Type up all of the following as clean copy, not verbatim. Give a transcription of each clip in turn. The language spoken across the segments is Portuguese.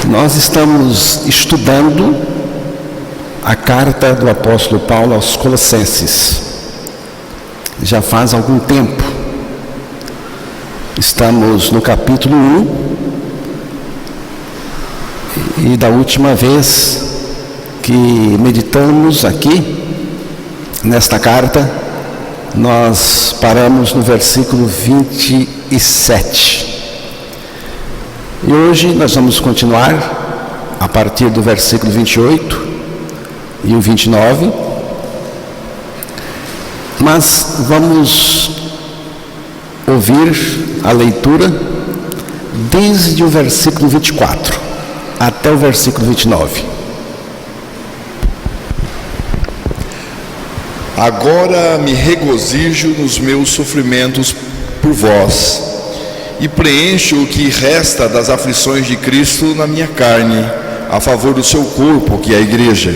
Nós estamos estudando a carta do apóstolo Paulo aos Colossenses. Já faz algum tempo. Estamos no capítulo 1. E da última vez que meditamos aqui, nesta carta, nós paramos no versículo 27. E hoje nós vamos continuar a partir do versículo 28 e o 29. Mas vamos ouvir a leitura desde o versículo 24 até o versículo 29. Agora me regozijo nos meus sofrimentos por vós, e preencho o que resta das aflições de Cristo na minha carne, a favor do seu corpo, que é a igreja,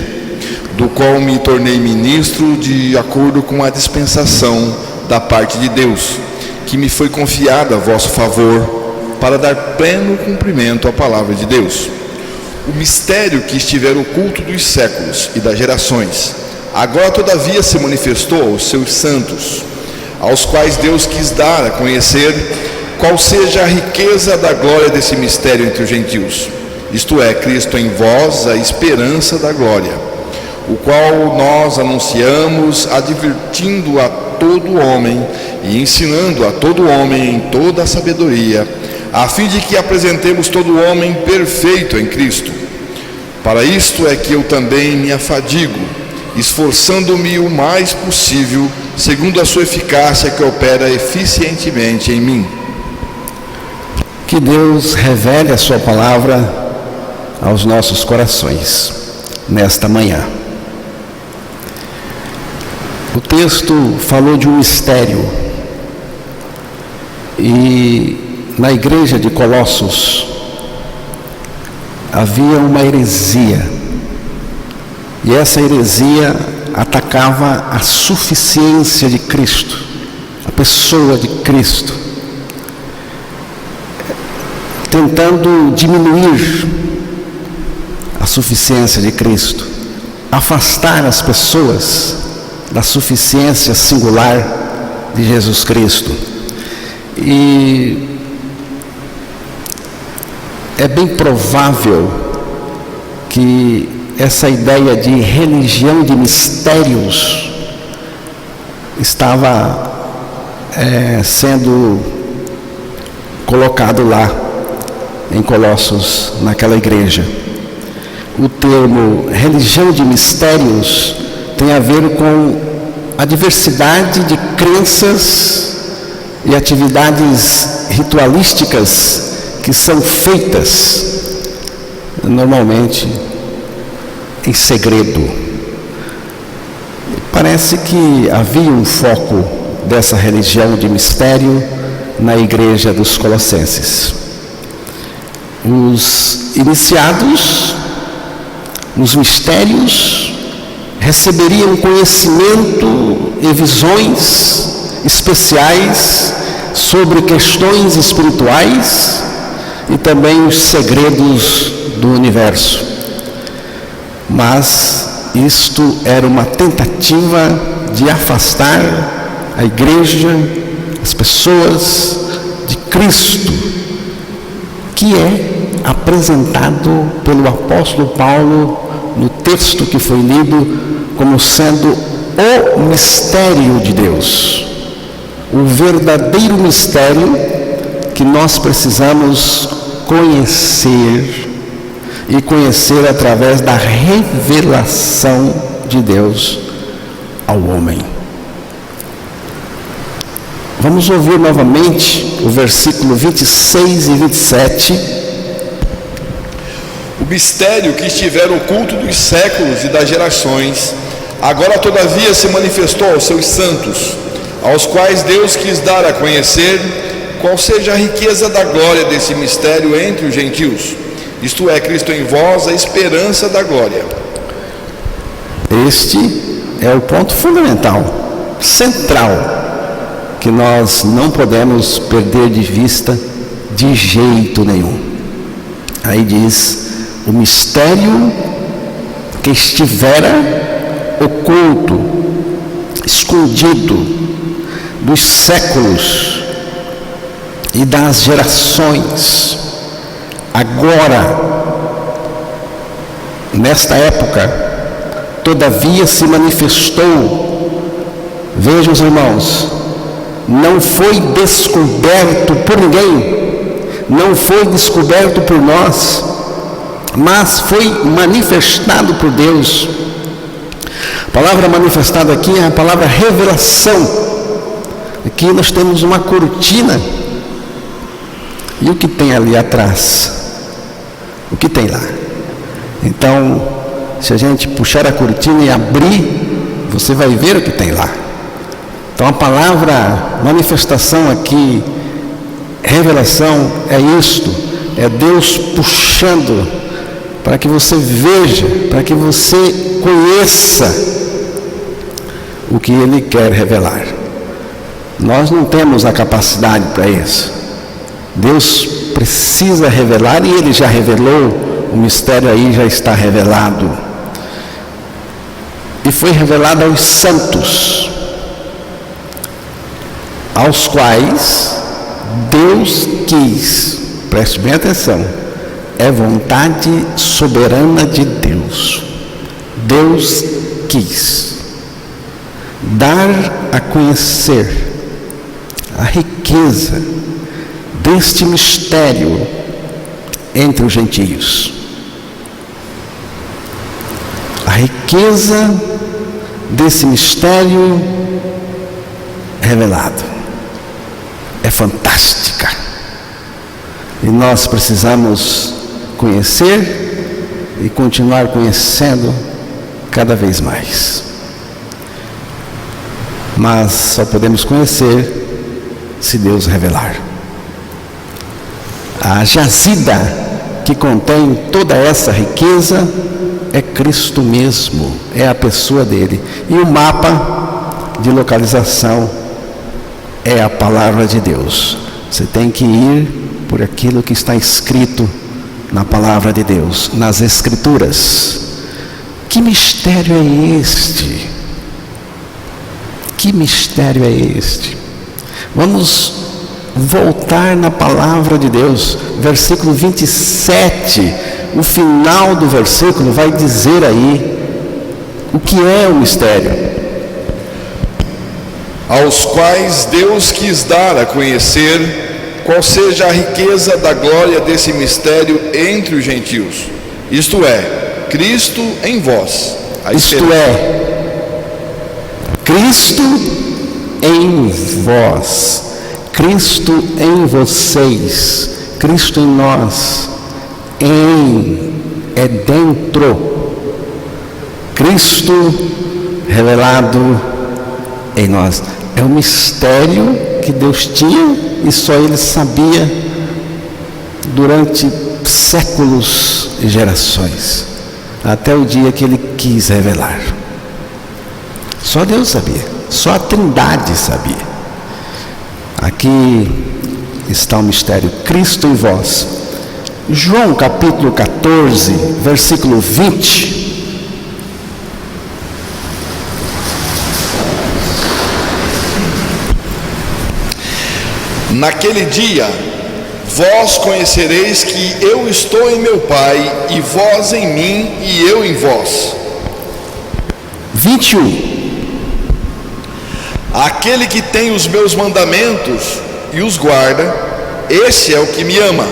do qual me tornei ministro de acordo com a dispensação da parte de Deus, que me foi confiada a vosso favor, para dar pleno cumprimento à palavra de Deus. O mistério que estiver oculto dos séculos e das gerações, agora todavia se manifestou aos seus santos, aos quais Deus quis dar a conhecer qual seja a riqueza da glória desse mistério entre os gentios, isto é, Cristo em vós, a esperança da glória, o qual nós anunciamos, advertindo a todo homem e ensinando a todo homem em toda a sabedoria, a fim de que apresentemos todo homem perfeito em Cristo. Para isto é que eu também me afadigo, esforçando-me o mais possível, segundo a sua eficácia que opera eficientemente em mim. Que Deus revele a sua palavra aos nossos corações nesta manhã. O texto falou de um mistério, e na igreja de Colossos havia uma heresia, e essa heresia atacava a suficiência de Cristo, a pessoa de Cristo, tentando diminuir a suficiência de Cristo, afastar as pessoas da suficiência singular de Jesus Cristo. E é bem provável que essa ideia de religião de mistérios estava sendo colocado lá em Colossos, naquela igreja. O termo religião de mistérios tem a ver com a diversidade de crenças e atividades ritualísticas que são feitas normalmente em segredo. Parece que havia um foco dessa religião de mistério na igreja dos Colossenses. Os iniciados nos mistérios receberiam conhecimento e visões especiais sobre questões espirituais e também os segredos do universo. Mas isto era uma tentativa de afastar a igreja, as pessoas de Cristo, que é apresentado pelo apóstolo Paulo no texto que foi lido como sendo o mistério de Deus, o verdadeiro mistério que nós precisamos conhecer, e conhecer através da revelação de Deus ao homem. Vamos ouvir novamente o versículo 26 e 27. O mistério que estiver oculto dos séculos e das gerações, agora todavia se manifestou aos seus santos, aos quais Deus quis dar a conhecer qual seja a riqueza da glória desse mistério entre os gentios, isto é, Cristo em vós, a esperança da glória. Este é o ponto fundamental, central, que nós não podemos perder de vista de jeito nenhum. Aí diz, o mistério que estivera oculto, escondido dos séculos e das gerações, agora, nesta época, todavia se manifestou. Vejam, os irmãos, não foi descoberto por ninguém, não foi descoberto por nós, mas foi manifestado por Deus. A palavra manifestada aqui é a palavra revelação. Aqui nós temos uma cortina. E o que tem ali atrás? O que tem lá? Então, se a gente puxar a cortina e abrir, você vai ver o que tem lá. Então a palavra manifestação aqui, revelação, é isto. É Deus puxando para que você veja, para que você conheça o que Ele quer revelar. Nós não temos a capacidade para isso. Deus precisa revelar e Ele já revelou, o mistério aí já está revelado. E foi revelado aos santos, aos quais Deus quis, preste bem atenção, é vontade soberana de Deus. Deus quis dar a conhecer a riqueza deste mistério entre os gentios. A riqueza desse mistério revelado é fantástica. E nós precisamos conhecer e continuar conhecendo cada vez mais. Mas só podemos conhecer se Deus revelar. A jazida que contém toda essa riqueza é Cristo mesmo, é a pessoa dele. E o mapa de localização é a palavra de Deus. Você tem que ir por aquilo que está escrito na palavra de Deus, nas Escrituras. Que mistério é este? Que mistério é este? Vamos voltar na palavra de Deus, versículo 27, o final do versículo vai dizer aí o que é o mistério. Aos quais Deus quis dar a conhecer qual seja a riqueza da glória desse mistério entre os gentios, isto é, Cristo em vós. Isto é, Cristo em vós, Cristo em vocês, Cristo em nós, é dentro, Cristo revelado em nós. É um mistério que Deus tinha e só Ele sabia durante séculos e gerações, até o dia que Ele quis revelar. Só Deus sabia, só a Trindade sabia. Aqui está o mistério, Cristo em vós. João capítulo 14, versículo 20. Naquele dia, vós conhecereis que eu estou em meu Pai, e vós em mim, e eu em vós. 21. Aquele que tem os meus mandamentos e os guarda, esse é o que me ama.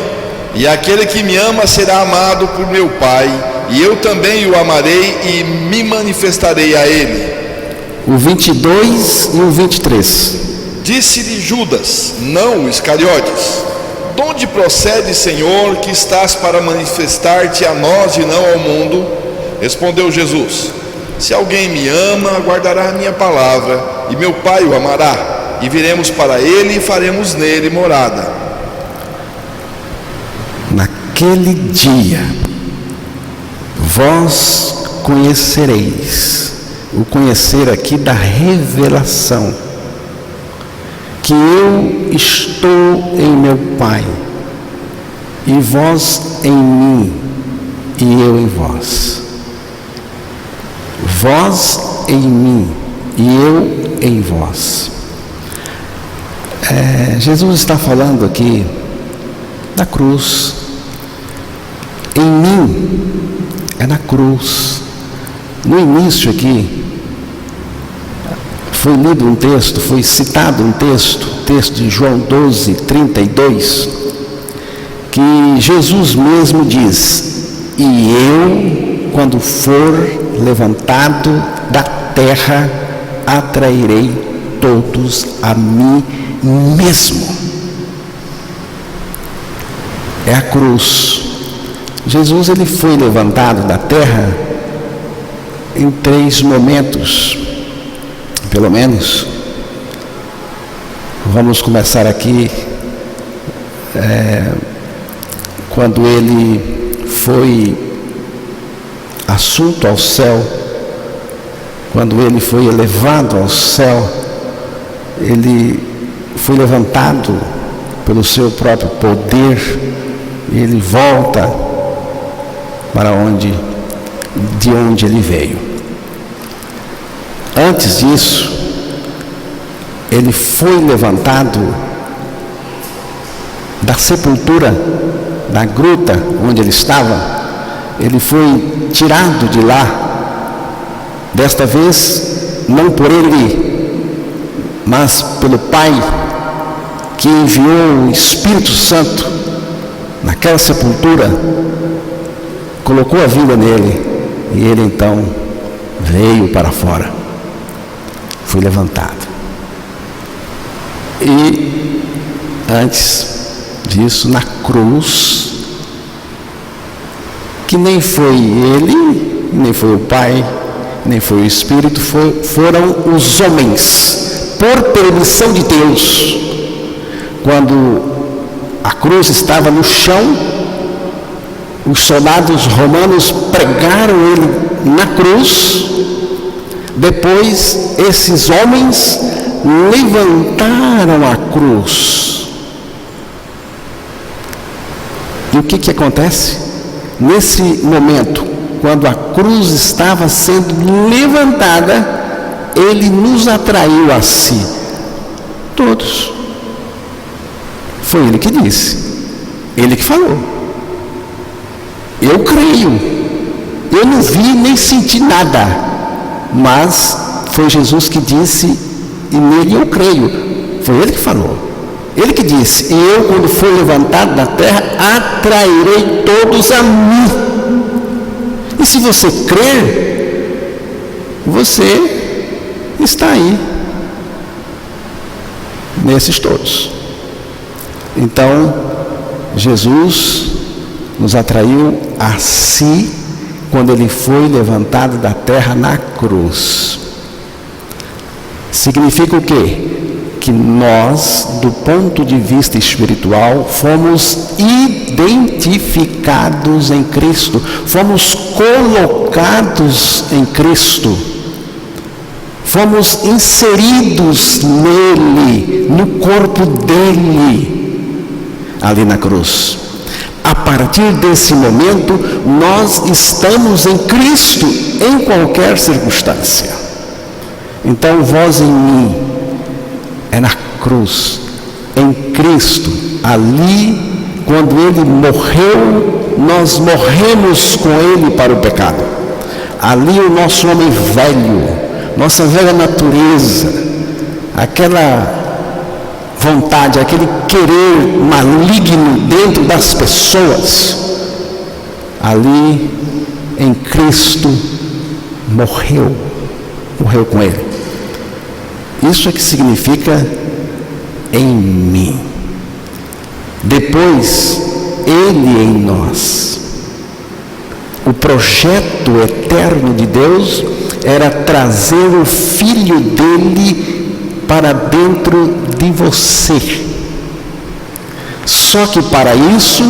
E aquele que me ama será amado por meu Pai, e eu também o amarei e me manifestarei a ele. O 22 e o 23. Disse-lhe Judas, não o Iscariotes: de onde procede, Senhor, que estás para manifestar-te a nós e não ao mundo? Respondeu Jesus: se alguém me ama, guardará a minha palavra, e meu Pai o amará, e viremos para ele e faremos nele morada. Naquele dia, vós conhecereis, o conhecer aqui da revelação, que eu estou em meu Pai, e vós em mim, e eu em vós. Vós em mim e eu em vós. Jesus está falando aqui da cruz. Em mim é na cruz. No início aqui foi lido um texto, foi citado um texto de João 12, 32, que Jesus mesmo diz: e eu, quando for levantado da terra, atrairei todos a mim mesmo. É a cruz. Jesus, ele foi levantado da terra em 3 momentos, pelo menos. Vamos começar aqui quando ele foi assunto ao céu, quando ele foi elevado ao céu. Ele foi levantado pelo seu próprio poder e ele volta para de onde ele veio. Antes disso, ele foi levantado da sepultura, da gruta onde ele estava. Ele foi tirado de lá, desta vez não por ele, mas pelo Pai, que enviou o Espírito Santo naquela sepultura, colocou a vida nele, e ele então veio para fora, foi levantado. E antes disso, na cruz, que nem foi ele, nem foi o Pai, nem foi o Espírito, foram os homens, por permissão de Deus. Quando a cruz estava no chão, os soldados romanos pregaram ele na cruz. Depois, esses homens levantaram a cruz. E o que acontece? Nesse momento, quando a cruz estava sendo levantada, ele nos atraiu a si. Todos. Foi ele que disse. Ele que falou. Eu creio. Eu não vi nem senti nada. Mas foi Jesus que disse, e nele eu creio. Foi ele que falou. Ele que disse: e eu, quando for levantado da terra, atrairei todos a mim. E se você crer, você está aí, nesses todos. Então, Jesus nos atraiu a si quando ele foi levantado da terra na cruz. Significa o quê? Que nós, do ponto de vista espiritual, fomos identificados em Cristo, fomos colocados em Cristo, fomos inseridos nele, no corpo dele, ali na cruz. A partir desse momento, nós estamos em Cristo em qualquer circunstância. Então, vós em mim, é na cruz, em Cristo, ali, quando ele morreu, nós morremos com ele para o pecado. Ali o nosso homem velho, nossa velha natureza, aquela vontade, aquele querer maligno dentro das pessoas, ali em Cristo morreu com ele. Isso é que significa em mim. Depois, ele em nós. O projeto eterno de Deus era trazer o Filho dele para dentro de você. Só que para isso,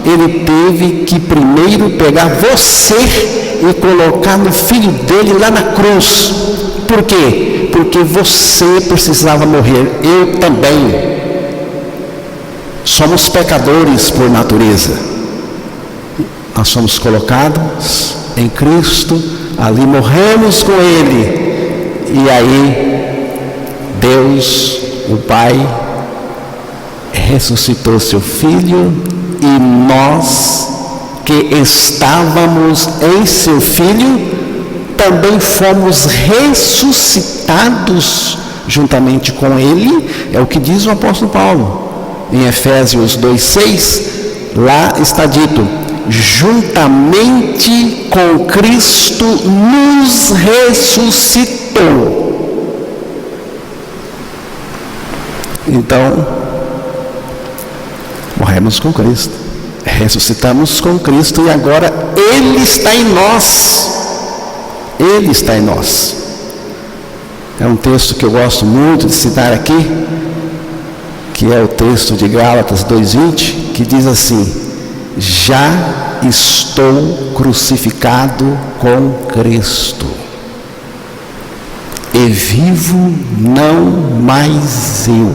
ele teve que primeiro pegar você e colocar no Filho dele lá na cruz. Por quê? Porque você precisava morrer, eu também. Somos pecadores por natureza. Nós somos colocados em Cristo, ali morremos com Ele, e aí Deus, o Pai, ressuscitou seu Filho, e nós que estávamos em seu Filho, também fomos ressuscitados juntamente com Ele. É o que diz o apóstolo Paulo em Efésios 2:6. Lá está dito: juntamente com Cristo nos ressuscitou. Então, morremos com Cristo, ressuscitamos com Cristo, e agora Ele está em nós. Ele está em nós. É um texto que eu gosto muito de citar aqui, que é o texto de Gálatas 2:20, que diz assim: já estou crucificado com Cristo, e vivo não mais eu,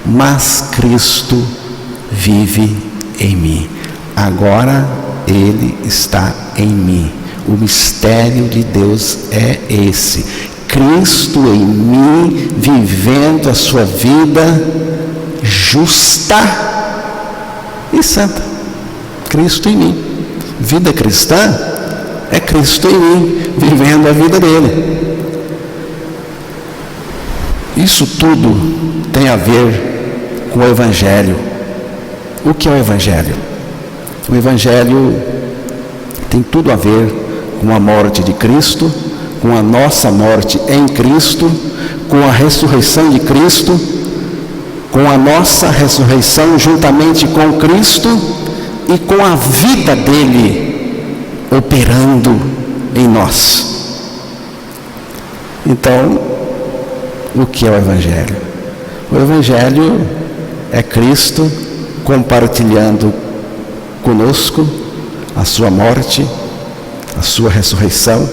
mas Cristo vive em mim. Agora Ele está em mim. O mistério de Deus é esse: Cristo em mim, vivendo a sua vida justa e santa. Cristo em mim. Vida cristã é Cristo em mim, vivendo a vida dele. Isso tudo tem a ver com o Evangelho. O que é o Evangelho? O Evangelho tem tudo a ver com a morte de Cristo, com a nossa morte em Cristo, com a ressurreição de Cristo, com a nossa ressurreição juntamente com Cristo e com a vida dele operando em nós. Então, o que é o Evangelho? O Evangelho é Cristo compartilhando conosco a sua morte, a sua ressurreição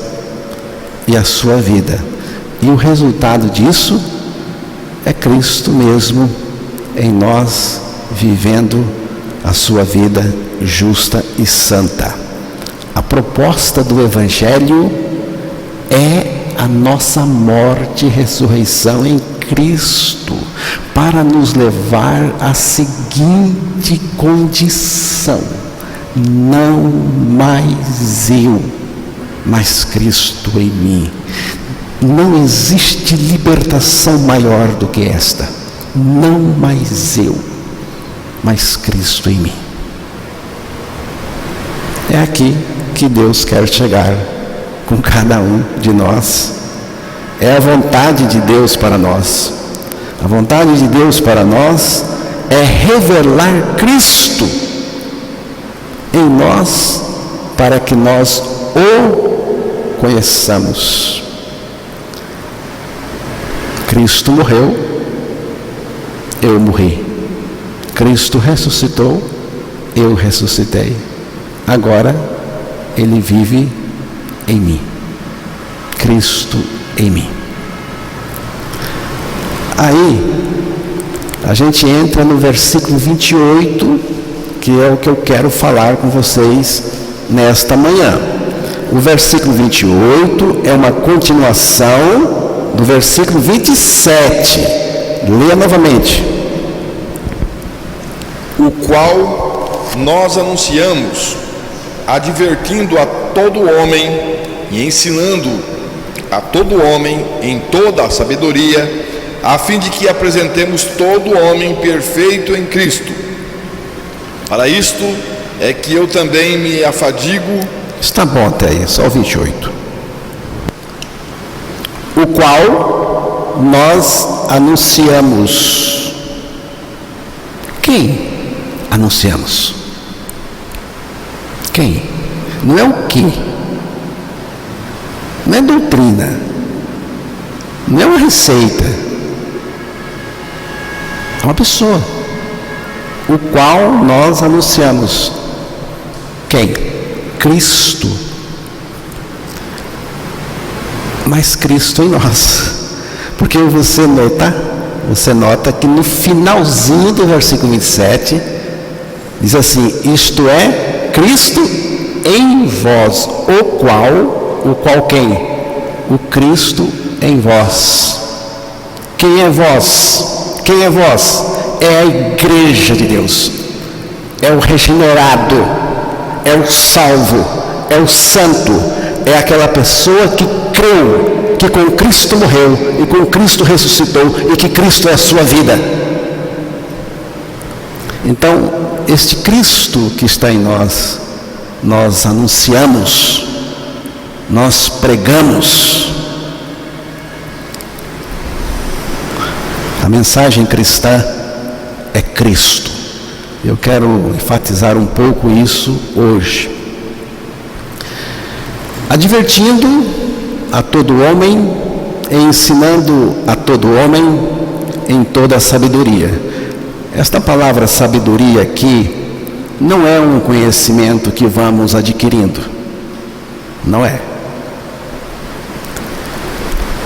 e a sua vida. E o resultado disso é Cristo mesmo em nós, vivendo a sua vida justa e santa. A proposta do Evangelho é a nossa morte e ressurreição em Cristo, para nos levar à seguinte condição: não mais eu, mas Cristo em mim. Não existe libertação maior do que esta. Não mais eu, mas Cristo em mim. É aqui que Deus quer chegar com cada um de nós. É a vontade de Deus para nós. A vontade de Deus para nós é revelar Cristo em nós, para que nós o conheçamos. Cristo morreu, eu morri. Cristo ressuscitou, eu ressuscitei. Agora Ele vive em mim. Cristo em mim. Aí a gente entra no versículo 28, que é o que eu quero falar com vocês nesta manhã. O versículo 28 é uma continuação do versículo 27. Leia novamente. O qual nós anunciamos, advertindo a todo homem e ensinando a todo homem em toda a sabedoria, a fim de que apresentemos todo homem perfeito em Cristo. Para isto é que eu também me afadigo. Está bom até aí, só o 28. O qual nós anunciamos. Quem anunciamos? Quem? Não é o que. Não é doutrina. Não é uma receita. É uma pessoa. O qual nós anunciamos. Quem? Cristo. Mas Cristo em nós. Porque você nota que no finalzinho do versículo 27 diz assim: isto é, Cristo em vós, o qual quem? O Cristo em vós. Quem é vós? Quem é vós? É a igreja de Deus, é o regenerado, é o salvo, é o santo, é aquela pessoa que creu que com Cristo morreu e com Cristo ressuscitou e que Cristo é a sua vida. Então, este Cristo que está em nós, nós anunciamos, nós pregamos. A mensagem cristã é Cristo. Eu quero enfatizar um pouco isso hoje. Advertindo a todo homem e ensinando a todo homem em toda a sabedoria. Esta palavra sabedoria aqui não é um conhecimento que vamos adquirindo. Não é.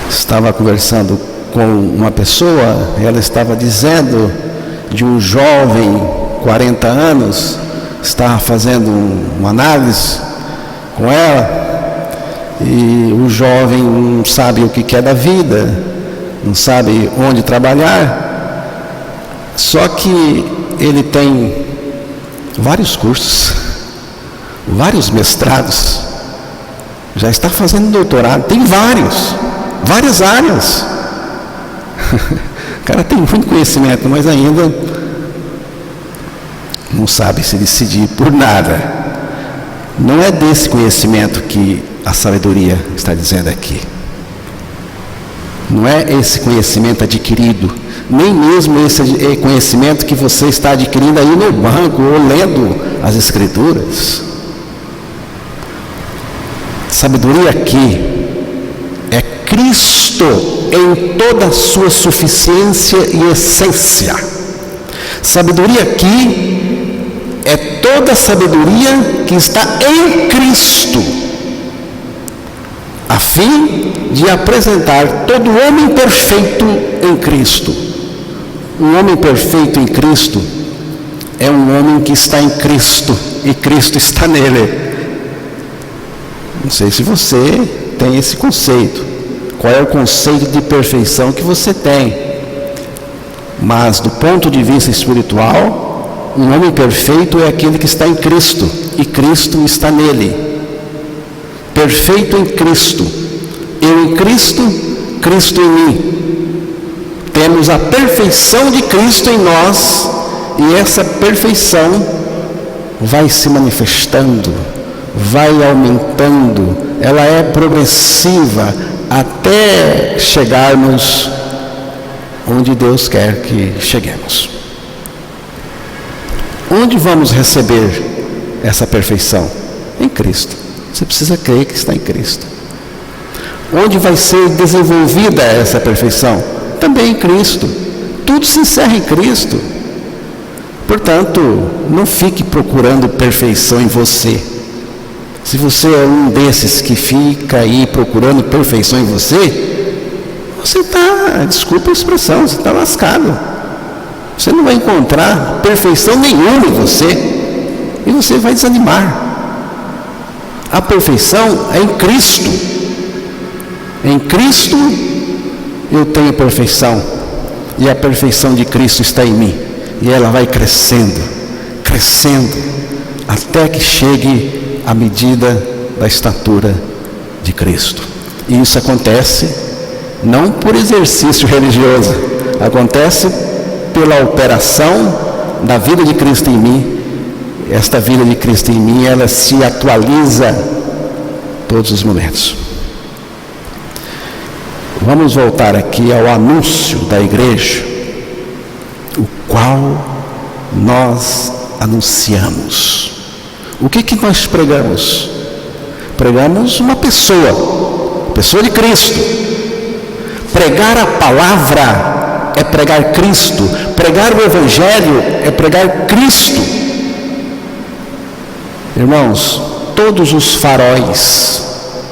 Estava conversando com uma pessoa, ela estava dizendo de um jovem, 40 anos, estava fazendo uma análise com ela, e o jovem não sabe o que quer da vida, não sabe onde trabalhar, só que ele tem vários cursos, vários mestrados, já está fazendo doutorado, tem várias áreas. O cara tem muito conhecimento, mas ainda não sabe se decidir por nada. Não é desse conhecimento que a sabedoria está dizendo aqui. Não é esse conhecimento adquirido, nem mesmo esse conhecimento que você está adquirindo aí no banco ou lendo as Escrituras. Sabedoria aqui é Cristo em toda a sua suficiência e essência. Sabedoria aqui é toda a sabedoria que está em Cristo, a fim de apresentar todo homem perfeito em Cristo. Um homem perfeito em Cristo é um homem que está em Cristo e Cristo está nele. Não sei se você tem esse conceito. Qual é o conceito de perfeição que você tem? Mas do ponto de vista espiritual, um homem perfeito é aquele que está em Cristo e Cristo está nele. Perfeito em Cristo. Eu em Cristo, Cristo em mim. Temos a perfeição de Cristo em nós e essa perfeição vai se manifestando, vai aumentando, ela é progressiva até chegarmos onde Deus quer que cheguemos. Onde vamos receber essa perfeição? Em Cristo. Você precisa crer que está em Cristo. Onde vai ser desenvolvida essa perfeição? Também em Cristo. Tudo se encerra em Cristo. Portanto, não fique procurando perfeição em você. Se você é um desses que fica aí procurando perfeição em você, você está, desculpa a expressão, você está lascado. Você não vai encontrar perfeição nenhuma em você e você vai desanimar. A perfeição é em Cristo. Em Cristo eu tenho perfeição e a perfeição de Cristo está em mim e ela vai crescendo, crescendo até que chegue à medida da estatura de Cristo. E isso acontece não por exercício religioso, acontece pela operação da vida de Cristo em mim. Esta vida de Cristo em mim, ela se atualiza todos os momentos. Vamos voltar aqui ao anúncio da igreja, o qual nós anunciamos. O que nós pregamos? Pregamos uma pessoa de Cristo. Pregar a palavra é pregar Cristo. Pregar o Evangelho é pregar Cristo. Irmãos, todos os faróis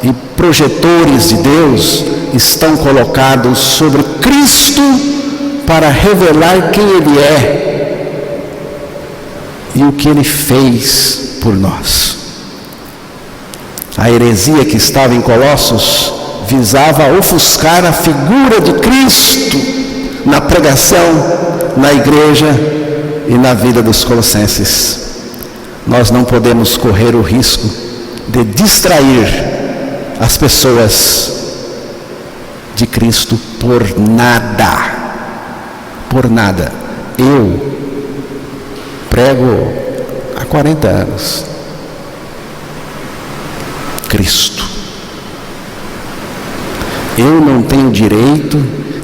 e projetores de Deus estão colocados sobre Cristo para revelar quem Ele é e o que Ele fez por nós. A heresia que estava em Colossos visava ofuscar a figura de Cristo na pregação, na igreja e na vida dos colossenses. Nós não podemos correr o risco de distrair as pessoas de Cristo por nada. Por nada. Eu prego há 40 anos. Cristo. Eu não tenho direito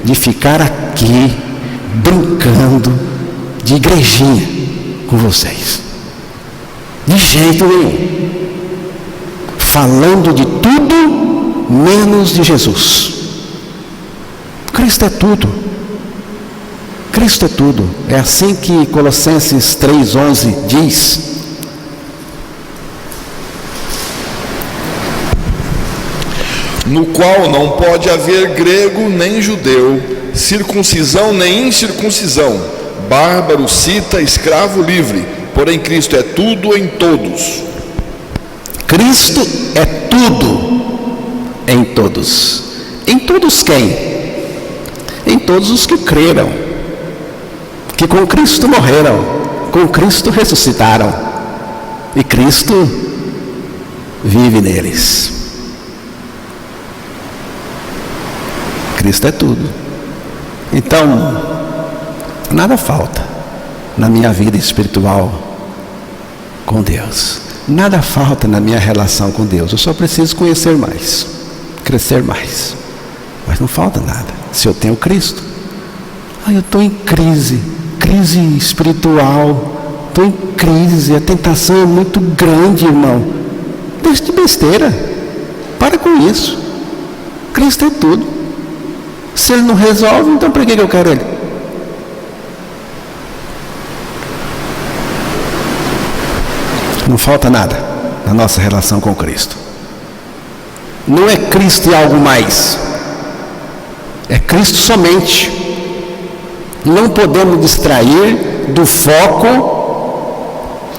de ficar aqui brincando de igrejinha com vocês. De jeito nenhum. Falando de tudo menos de Jesus. Cristo é tudo. Cristo é tudo. É assim que Colossenses 3:11 diz. No qual não pode haver grego nem judeu, circuncisão nem incircuncisão, bárbaro, cita, escravo, livre, porém Cristo é tudo em todos. Cristo é tudo em todos. Em todos quem? Em todos os que creram, que com Cristo morreram, com Cristo ressuscitaram, e Cristo vive neles. Cristo é tudo. Então, nada falta na minha vida espiritual com Deus. Nada falta na minha relação com Deus. Eu só preciso conhecer mais, crescer mais. Mas não falta nada, se eu tenho Cristo. Eu estou em crise espiritual. Estou em crise, a tentação é muito grande, irmão. Deixa de besteira. Para com isso. Cristo é tudo. Se Ele não resolve, então para que eu quero Ele? Não falta nada na nossa relação com Cristo. Não é Cristo e algo mais. É Cristo somente. Não podemos distrair do foco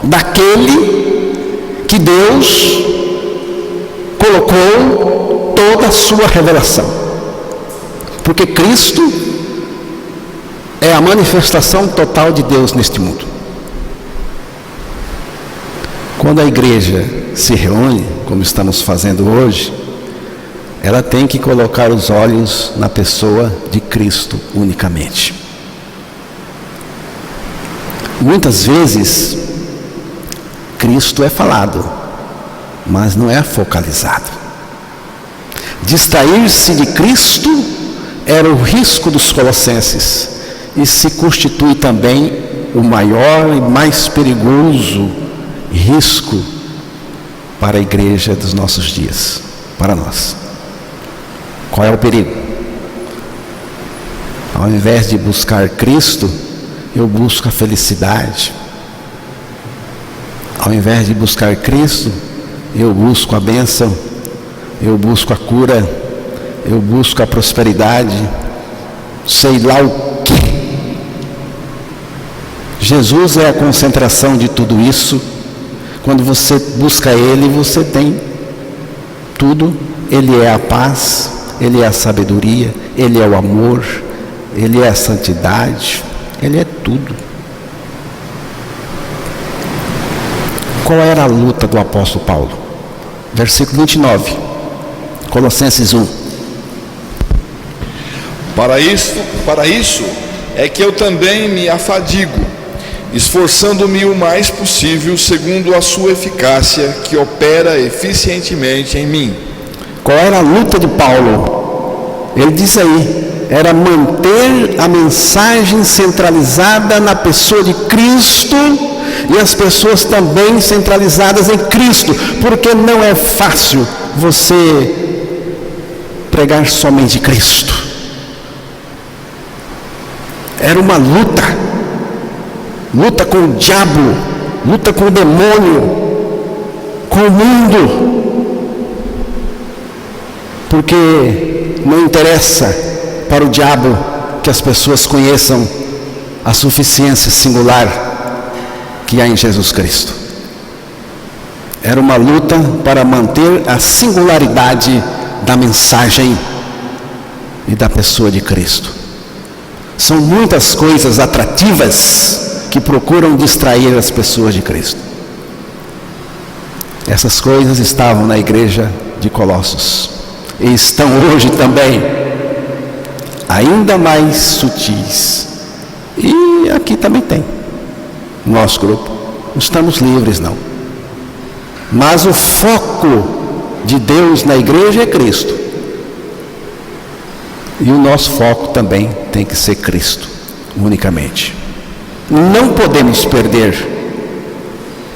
daquele que Deus colocou toda a sua revelação. Porque Cristo é a manifestação total de Deus neste mundo. Quando a igreja se reúne, como estamos fazendo hoje, ela tem que colocar os olhos na pessoa de Cristo unicamente. Muitas vezes, Cristo é falado, mas não é focalizado. Distrair-se de Cristo era o risco dos colossenses e se constitui também o maior e mais perigoso risco para a igreja dos nossos dias, para nós. Qual é o perigo? Ao invés de buscar Cristo, eu busco a felicidade. Ao invés de buscar Cristo, eu busco a bênção, eu busco a cura, eu busco a prosperidade, sei lá o quê. Jesus é a concentração de tudo isso. Quando você busca Ele, você tem tudo. Ele é a paz, Ele é a sabedoria, Ele é o amor, Ele é a santidade, Ele é tudo. Qual era a luta do apóstolo Paulo? Versículo 29, Colossenses 1. Para isso é que eu também me afadigo, esforçando-me o mais possível segundo a sua eficácia, que opera eficientemente em mim. Qual era a luta de Paulo? Ele diz aí, era manter a mensagem centralizada na pessoa de Cristo e as pessoas também centralizadas em Cristo, porque não é fácil você pregar somente Cristo. Era uma luta com o diabo, luta com o demônio, com o mundo, porque não interessa para o diabo que as pessoas conheçam a suficiência singular que há em Jesus Cristo. Era uma luta para manter a singularidade da mensagem e da pessoa de Cristo. São muitas coisas atrativas que procuram distrair as pessoas de Cristo. Essas coisas estavam na igreja de Colossos e estão hoje também, ainda mais sutis. E aqui também tem, nosso grupo. Não estamos livres, não. Mas o foco de Deus na igreja é Cristo. E o nosso foco também tem que ser Cristo, unicamente. Não podemos perder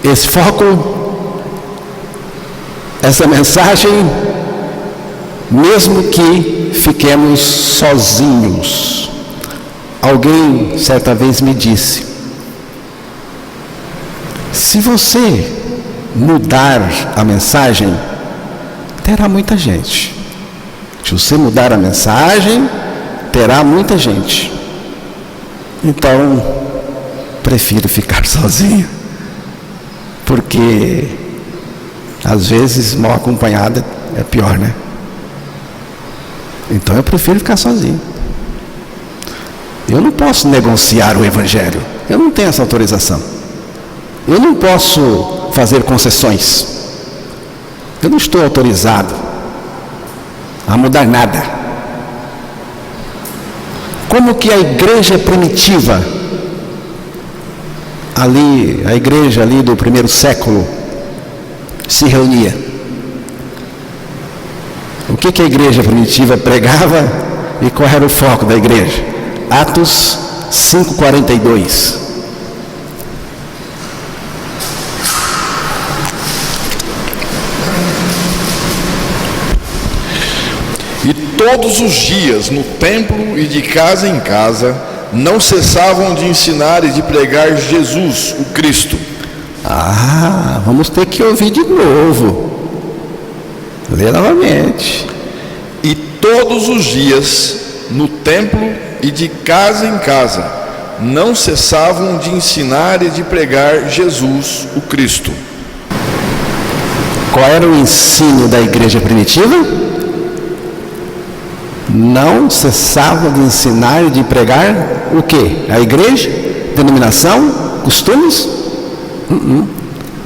esse foco, essa mensagem, mesmo que fiquemos sozinhos. Alguém certa vez me disse: se você mudar a mensagem, terá muita gente. Se você mudar a mensagem, terá muita gente. Então, prefiro ficar sozinho, porque às vezes mal acompanhada é pior, né? Então eu prefiro ficar sozinho. Eu não posso negociar o Evangelho. Eu não tenho essa autorização. Eu não posso fazer concessões. Eu não estou autorizado a mudar nada. Como que a igreja primitiva, ali, a igreja ali do primeiro século, se reunia? O que a igreja primitiva pregava e qual era o foco da igreja? Atos 5:42. E todos os dias, no templo e de casa em casa, não cessavam de ensinar e de pregar Jesus, o Cristo. Vamos ter que ouvir de novo. Lê novamente. E todos os dias, no templo e de casa em casa, não cessavam de ensinar e de pregar Jesus, o Cristo. Qual era o ensino da igreja primitiva? Não cessava de ensinar e de pregar o quê? A igreja? Denominação? Costumes?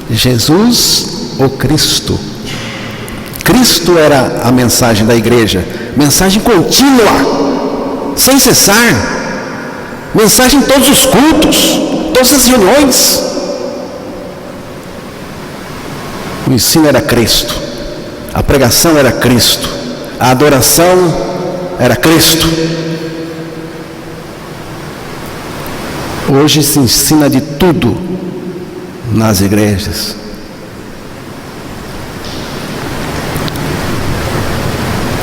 Jesus, o Cristo. Cristo era a mensagem da igreja. Mensagem contínua, sem cessar. Mensagem em todos os cultos, todas as reuniões. O ensino era Cristo. A pregação era Cristo. A adoração era Cristo. Hoje se ensina de tudo nas igrejas.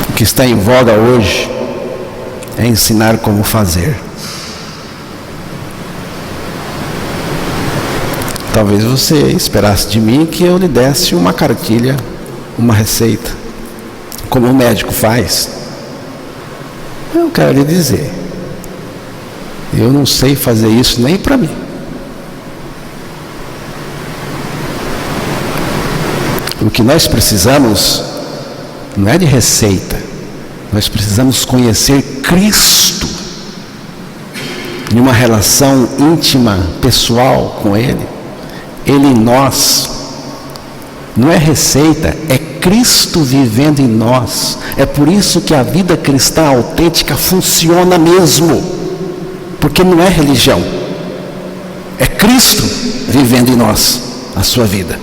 O que está em voga hoje é ensinar como fazer. Talvez você esperasse de mim que eu lhe desse uma cartilha, uma receita, como o médico faz. Eu quero lhe dizer, eu não sei fazer isso nem para mim. O que nós precisamos não é de receita, nós precisamos conhecer Cristo, em uma relação íntima, pessoal com Ele, Ele em nós. Não é receita, é Cristo vivendo em nós. É por isso que a vida cristã autêntica funciona mesmo, porque não é religião, é Cristo vivendo em nós a sua vida.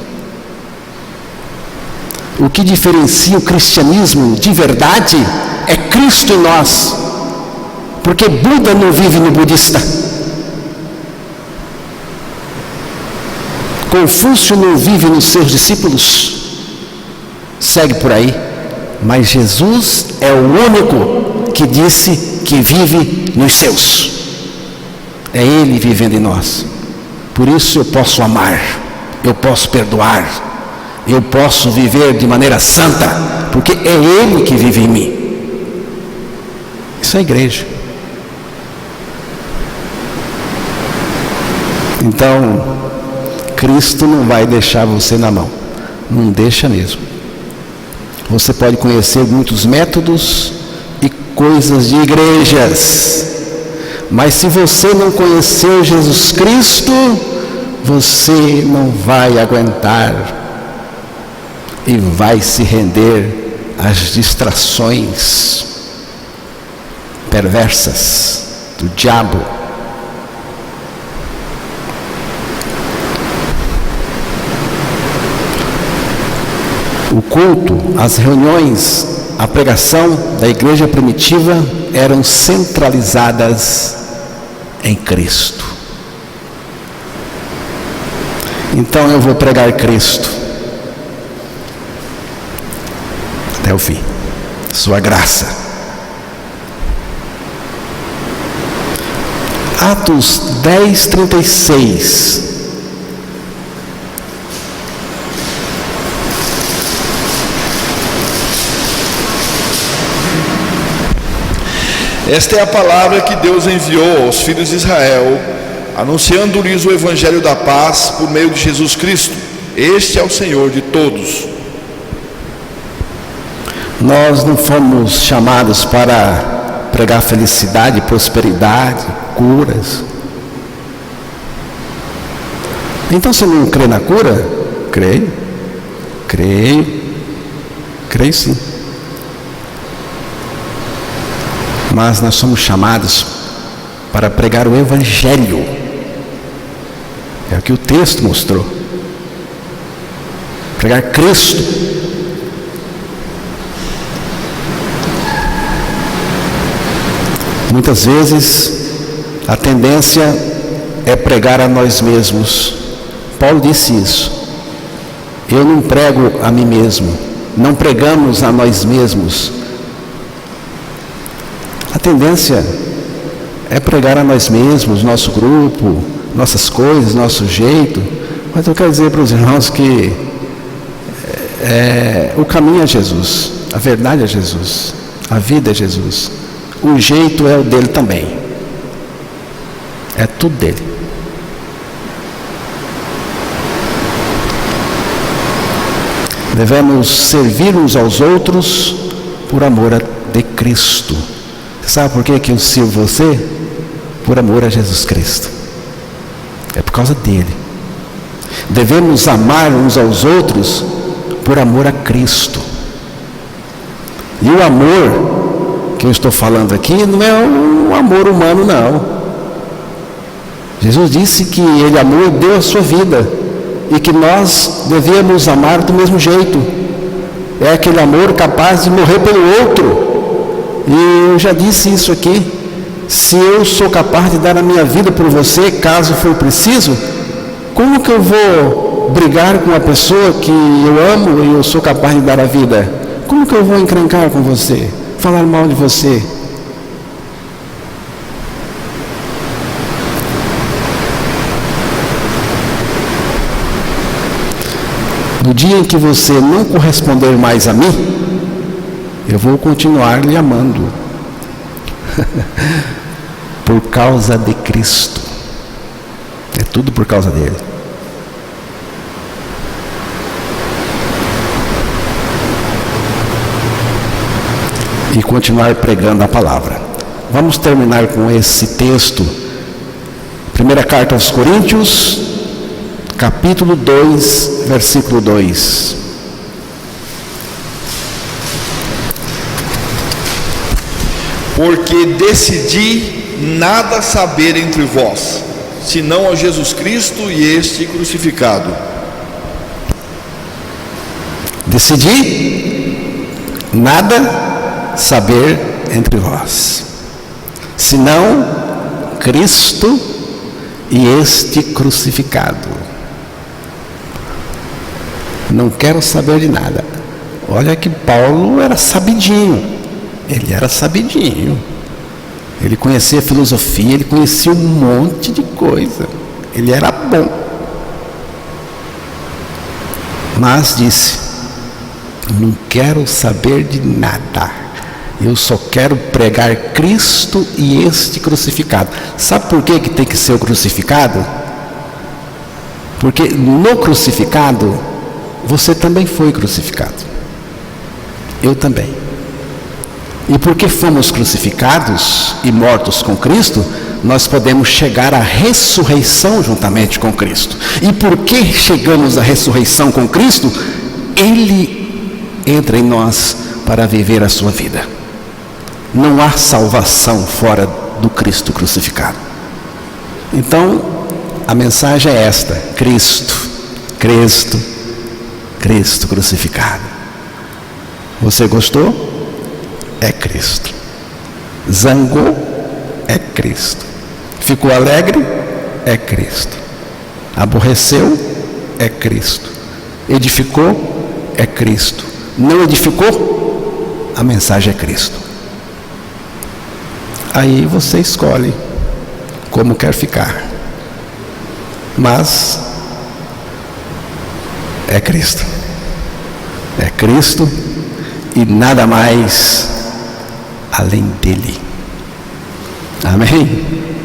O que diferencia o cristianismo de verdade é Cristo em nós, porque Buda não vive no budista, Confúcio não vive nos seus discípulos, segue por aí, mas Jesus é o único que disse que vive nos seus. É Ele vivendo em nós. Por isso eu posso amar, eu posso perdoar, eu posso viver de maneira santa, porque é Ele que vive em mim. Isso é igreja. Então, Cristo não vai deixar você na mão. Não deixa mesmo. Você pode conhecer muitos métodos e coisas de igrejas, mas se você não conheceu Jesus Cristo, você não vai aguentar e vai se render às distrações perversas do diabo. O culto, as reuniões, a pregação da igreja primitiva eram centralizadas em Cristo. Então eu vou pregar Cristo até o fim, sua graça. Atos 10:36. Esta é a palavra que Deus enviou aos filhos de Israel, anunciando-lhes o evangelho da paz por meio de Jesus Cristo. Este é o Senhor de todos. Nós não fomos chamados para pregar felicidade, prosperidade, curas. Então você não crê na cura? Creio sim. Mas nós somos chamados para pregar o evangelho. É o que o texto mostrou. Pregar Cristo. Muitas vezes a tendência é pregar a nós mesmos. Paulo disse isso. Eu não prego a mim mesmo. Não pregamos a nós mesmos. A tendência é pregar a nós mesmos, nosso grupo, nossas coisas, nosso jeito. Mas eu quero dizer para os irmãos que o caminho é Jesus, a verdade é Jesus, a vida é Jesus. O jeito é o dele também. É tudo dele. Devemos servir uns aos outros por amor de Cristo. Sabe por que eu sirvo você? Por amor a Jesus Cristo. É por causa dele. Devemos amar uns aos outros por amor a Cristo. E o amor que eu estou falando aqui não é um amor humano, não. Jesus disse que ele amou e deu a sua vida, e que nós devíamos amar do mesmo jeito. É aquele amor capaz de morrer pelo outro. E eu já disse isso aqui. Se eu sou capaz de dar a minha vida por você, caso for preciso, como que eu vou brigar com uma pessoa que eu amo e eu sou capaz de dar a vida? Como que eu vou encrencar com você? Falar mal de você? No dia em que você não corresponder mais a mim, eu vou continuar lhe amando. Por causa de Cristo. É tudo por causa dele. E continuar pregando a palavra. Vamos terminar com esse texto. Primeira carta aos Coríntios, capítulo 2, versículo 2. Porque decidi nada saber entre vós, senão a Jesus Cristo e este crucificado. Decidi nada saber entre vós, senão Cristo e este crucificado. Não quero saber de nada. Olha que Paulo era sabidinho. Ele era sabidinho. Ele conhecia filosofia, ele conhecia um monte de coisa. Ele era bom. Mas disse: não quero saber de nada. Eu só quero pregar Cristo e este crucificado. Sabe por que tem que ser o crucificado? Porque no crucificado você também foi crucificado. Eu também. E porque fomos crucificados e mortos com Cristo, nós podemos chegar à ressurreição juntamente com Cristo. E porque chegamos à ressurreição com Cristo, Ele entra em nós para viver a sua vida. Não há salvação fora do Cristo crucificado. Então, a mensagem é esta: Cristo, Cristo, Cristo crucificado. Você gostou? É Cristo. Zangou? É Cristo. Ficou alegre? É Cristo. Aborreceu? É Cristo. Edificou? É Cristo. Não edificou? A mensagem é Cristo. Aí você escolhe como quer ficar. Mas é Cristo. É Cristo e nada mais além dele. Amém?